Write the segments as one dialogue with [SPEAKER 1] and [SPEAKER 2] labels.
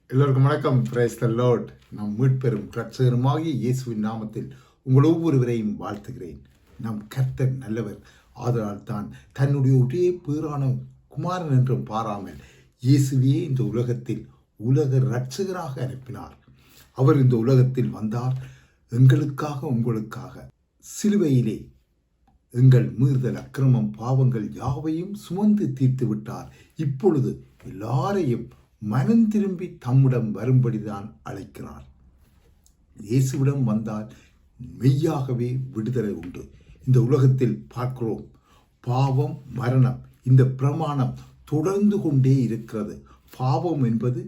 [SPEAKER 1] எல்லோருக்கும் வணக்கம். Praise the Lord. நம் மீட்பெரும் இரட்சகருமாகிய இயேசுவின் நாமத்தில் உங்கள் ஒவ்வொருவரையும் வாழ்த்துகிறேன். நம் கர்த்தர் நல்லவர். ஆதலால் தான் தன்னுடைய ஒரே பேரான குமாரன் என்றும் பாராமல் இயேசுவே இந்த உலகத்தில் உலக இரட்சகராக அனுப்பினார். அவர் இந்த உலகத்தில் வந்தார் எங்களுக்காக, உங்களுக்காக. சிலுவையிலே எங்கள் மீறுதல், அக்கிரமம், பாவங்கள் யாவையும் சுமந்து தீர்த்து விட்டார். இப்பொழுது எல்லாரையும் மனம் திரும்பி தம்மிடம் வரும்படிதான் அழைக்கிறார். இயேசுவிடம் வந்தால் மெய்யாகவே விடுதலை உண்டு. இந்த உலகத்தில் பார்க்கிறோம், பாவம், மரணம், இந்த பிரமாணம் தொடர்ந்து கொண்டே இருக்கிறது. பாவம் என்பது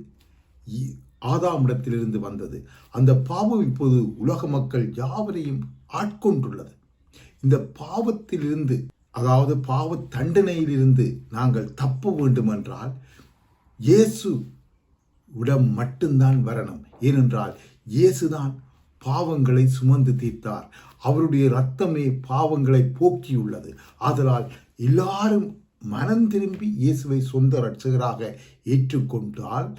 [SPEAKER 1] ஆதாமிடத்திலிருந்து வந்தது. அந்த பாவம் இப்போது உலக மக்கள் யாவரையும் ஆட்கொண்டுள்ளது. இந்த பாவத்திலிருந்து, அதாவது பாவ தண்டனையிலிருந்து நாங்கள் தப்ப வேண்டுமென்றால் இயேசு விடம் மட்டும்தான் வரணும். ஏனென்றால் இயேசுதான் பாவங்களை சுமந்து தீர்த்தார். அவருடைய இரத்தமே பாவங்களை போக்கியுள்ளது. ஆதலால் எல்லாரும் மனம் திரும்பி இயேசுவை சொந்த இரட்சகராக ஏற்றுக்கொண்டால்,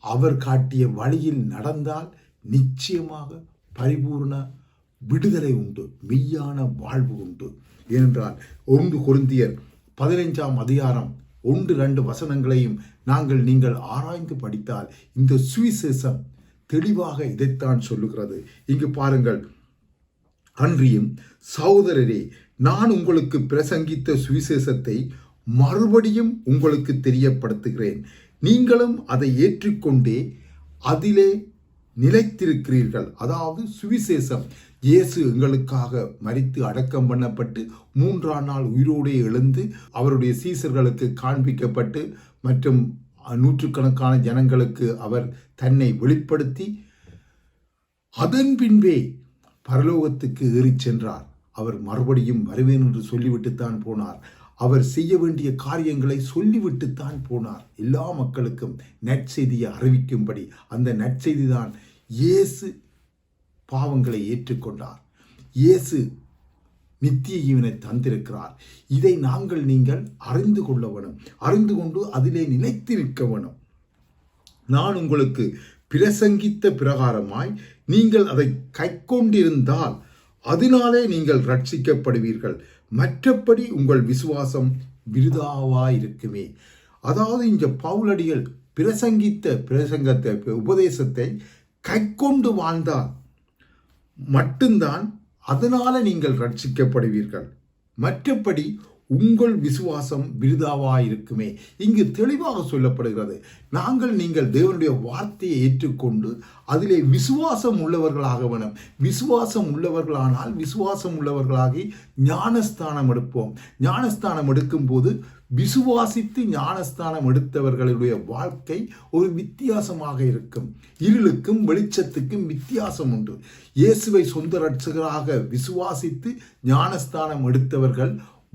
[SPEAKER 1] அவர் காட்டிய வழியில் நடந்தால் நிச்சயமாக பரிபூர்ண விடுதலை உண்டு, மெய்யான வாழ்வு உண்டு. ஏனென்றால் 1 கொரிந்தியர் 15ஆம் அதிகாரம் 1-2 வசனங்களையும் நீங்கள் ஆராய்ந்து படித்தால் இந்த சுவிசேஷம் தெளிவாக இதைத்தான் சொல்லுகிறது. இங்கு பாருங்கள், அன்றியும் சகோதரரே, நான் உங்களுக்கு பிரசங்கித்த சுவிசேஷத்தை மறுபடியும் உங்களுக்கு தெரியப்படுத்துகிறேன். நீங்களும் அதை ஏற்றுக்கொண்டே அதிலே நிலைத்திருக்கிறீர்கள். அதாவது சுவிசேஷம், இயேசு எங்களுக்காக மரித்து அடக்கம் பண்ணப்பட்டு 3ஆம் நாள் உயிரோடு எழுந்து அவருடைய சீசர்களுக்கு காண்பிக்கப்பட்டு மற்றும் நூற்றுக்கணக்கான ஜனங்களுக்கு அவர் தன்னை வெளிப்படுத்தி அதன் பின்பே பரலோகத்துக்கு ஏறி சென்றார். அவர் மறுபடியும் வருவேன் என்று சொல்லிவிட்டுத்தான் போனார். அவர் செய்ய வேண்டிய காரியங்களை சொல்லிவிட்டுத்தான் போனார். எல்லா மக்களுக்கும் நற்செய்தியை அறிவிக்கும்படி. அந்த நற்செய்தி தான் இயேசு பாவங்களை ஏற்றுக்கொண்டார், இயேசு நித்திய ஜீவனை தந்திருக்கிறார். இதை நீங்கள் அறிந்து கொள்ள வேணும். அறிந்து கொண்டு அதிலே நிலைத்திருக்க வேணும். நான் உங்களுக்கு பிரசங்கித்த பிரகாரமாய் நீங்கள் அதை கைக்கொண்டிருந்தால் அதனாலே நீங்கள் ரட்சிக்கப்படுவீர்கள். மற்றபடி உங்கள் விசுவாசம் விருதாவாயிருக்குமே. அதாவது இந்த பவுலடிகள் பிரசங்கத்தை உபதேசத்தை கைக்கொண்டு வாழ்ந்தால் மட்டும்தான் அதனால நீங்கள் ரட்சிக்கப்படுவீர்கள். மற்றபடி உங்கள் விசுவாசம் விருதாவாயிருக்குமே. இங்கு தெளிவாக சொல்லப்படுகிறது, நீங்கள் தேவனுடைய வார்த்தையை ஏற்றுக்கொண்டு அதிலே விசுவாசம் உள்ளவர்களாக வேணும். விசுவாசம் உள்ளவர்களானால் விசுவாசம் உள்ளவர்களாகி ஞானஸ்தானம் எடுப்போம். ஞானஸ்தானம் எடுக்கும் போது விசுவாசித்து ஞானஸ்தானம் எடுத்தவர்களுடைய வாழ்க்கை ஒரு வித்தியாசமாக இருக்கும். இருளுக்கும் வெளிச்சத்துக்கும் வித்தியாசம் உண்டு. இயேசுவை சொந்த இரட்சகராக விசுவாசித்து ஞானஸ்தானம் எடுத்தவர்கள்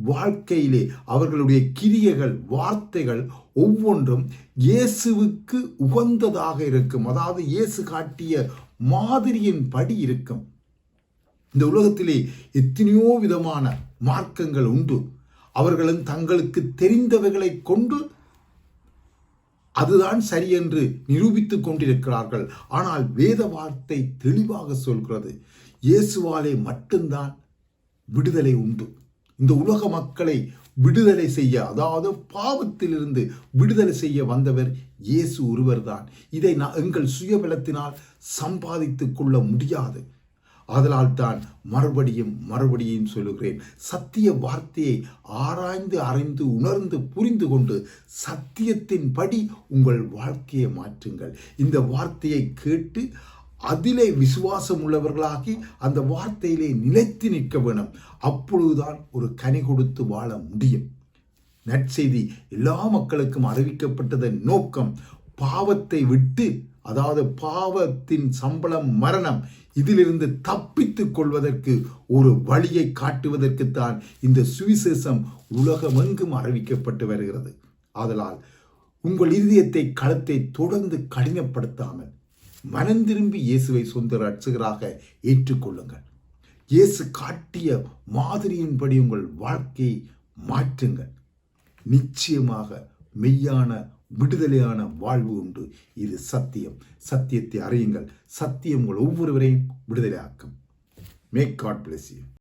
[SPEAKER 1] வாழ்க்கையிலே அவர்களுடைய கிரியைகள், வார்த்தைகள் ஒவ்வொன்றும் இயேசுவுக்கு உகந்ததாக இருக்கும். அதாவது இயேசு காட்டிய மாதிரியின் படி இருக்கும். இந்த உலகத்திலே எத்தனையோ விதமான மார்க்கங்கள் உண்டு. அவர்களும் தங்களுக்கு தெரிந்தவைகளை கொண்டு அதுதான் சரி என்று நிரூபித்துக் கொண்டிருக்கிறார்கள். ஆனால் வேத வார்த்தை தெளிவாக சொல்கிறது, இயேசுவாலே மட்டும்தான் விடுதலை உண்டு. இந்த உலக மக்களை விடுதலை செய்ய, அதாவது பாவத்திலிருந்து விடுதலை செய்ய வந்தவர் இயேசு ஒருவர் தான். இதை எங்கள் சுயபலத்தினால் சம்பாதித்துக் கொள்ள முடியாது. அதனால் தான் மறுபடியும் சொல்லுகிறேன், சத்திய வார்த்தையை ஆராய்ந்து அறிந்து உணர்ந்து புரிந்து கொண்டு சத்தியத்தின்படி உங்கள் வாழ்க்கையை மாற்றுங்கள். இந்த வார்த்தையை கேட்டு அதிலே விசுவாசம் உள்ளவர்களாகி அந்த வார்த்தையிலே நிலைத்து நிற்க வேணும். அப்பொழுதுதான் ஒரு கனி கொடுத்து வாழ முடியும். நற்செய்தி எல்லா மக்களுக்கும் அறிவிக்கப்பட்டதன் நோக்கம் பாவத்தை விட்டு, அதாவது பாவத்தின் சம்பளம் மரணம், இதிலிருந்து தப்பித்துக் கொள்வதற்கு ஒரு வழியை காட்டுவதற்குத்தான் இந்த சுவிசேஷம் உலகமெங்கும் அறிவிக்கப்பட்டு வருகிறது. ஆதலால் உங்கள் இதயத்தை, களத்தை தொடர்ந்து கடினப்படுத்தாமல் மனம் திரும்பி இயேசுவை சொந்த இரட்சகராக ஏற்றுக்கொள்ளுங்கள். இயேசு காட்டிய மாதிரியின்படி உங்கள் வாழ்க்கையை மாற்றுங்கள். நிச்சயமாக மெய்யான விடுதலையான வாழ்வு உண்டு. இது சத்தியம். சத்தியத்தை அறியுங்கள். சத்தியம் உங்கள் ஒவ்வொருவரையும் விடுதலையாக்கும். May God bless you.